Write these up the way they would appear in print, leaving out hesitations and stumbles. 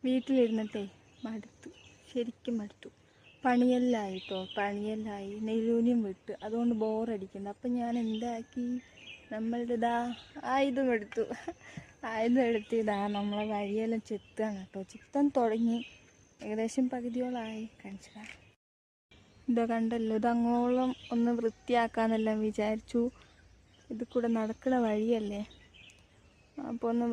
വീട്ടിലിരുന്നിട്ടേ മടുത്തു, ശരിക്കും മടുത്തു. പണിയെല്ലായി നെല്ലൂനിയും വിട്ട്, അതുകൊണ്ട് ബോറടിക്കുന്നു. അപ്പം ഞാൻ എന്താക്കി, നമ്മളുടെ ആയുധം എടുത്തു. ഇതാ നമ്മളെ വഴിയെല്ലാം ചെത്താണ് കേട്ടോ. ചിത്താൻ തുടങ്ങി, ഏകദേശം പകുതിയോളമായി. കാണിച്ചതാ, ഇതാ കണ്ടല്ലോ. ഇതങ്ങോളം ഒന്ന് വൃത്തിയാക്കാന്നെല്ലാം വിചാരിച്ചു. ഇത് കൂടെ നടക്കുന്ന വഴിയല്ലേ, അപ്പോൾ ഒന്ന്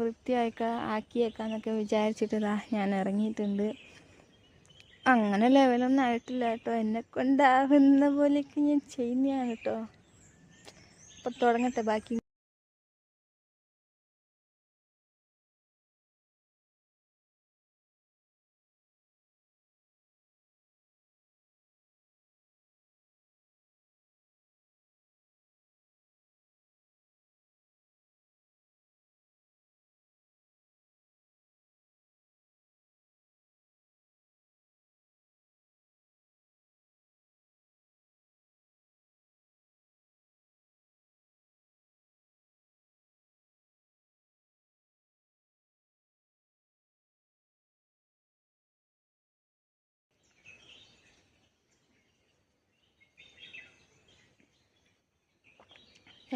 ആക്കിയേക്കാന്നൊക്കെ വിചാരിച്ചിട്ട് ഞാൻ ഇറങ്ങിയിട്ടുണ്ട്. അങ്ങനെ ലെവലൊന്നും ആയിട്ടില്ല കേട്ടോ. എന്നെക്കൊണ്ടാവുന്ന പോലെയൊക്കെ ഞാൻ ചെയ്യുന്നതാണ് കേട്ടോ. അപ്പോൾ തുടങ്ങട്ടെ ബാക്കി.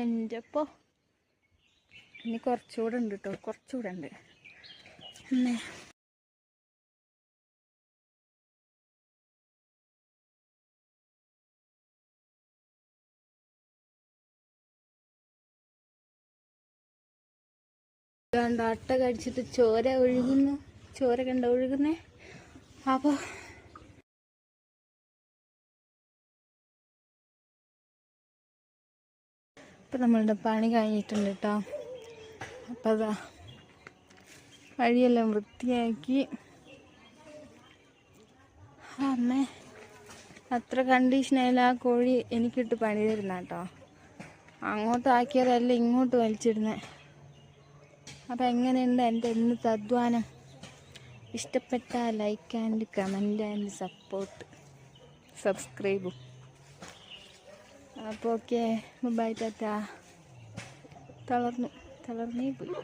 എൻ്റെ ഇപ്പോൾ ഇനി കുറച്ചുകൂടെ ഉണ്ട് കേട്ടോ, കുറച്ചുകൂടെ ഉണ്ട്. പിന്നെ അട്ട കടിച്ചിട്ട് ചോര ഒഴുകുന്നേ. അപ്പോൾ ഇപ്പം നമ്മളുടെ പണി കഴിഞ്ഞിട്ടുണ്ട് കേട്ടോ. അപ്പം അതാ വഴിയെല്ലാം വൃത്തിയാക്കി. അമ്മേ, അത്ര കണ്ടീഷനായാലും ആ കോഴി എനിക്കിട്ട് പണി തരുന്ന കേട്ടോ. അങ്ങോട്ടാക്കിയതല്ല ഇങ്ങോട്ട് വലിച്ചിടുന്നത്. അപ്പം എങ്ങനെയുണ്ട് എൻ്റെ ഇന്നത്തെ അധ്വാനം? ഇഷ്ടപ്പെട്ട ലൈക്ക് ആൻഡ് കമൻറ്റ് ആൻഡ് സബ്സ്ക്രൈബും. അപ്പോൾ ഓക്കെ, ബൈ ടാറ്റാ. തളർന്നേ പോയി.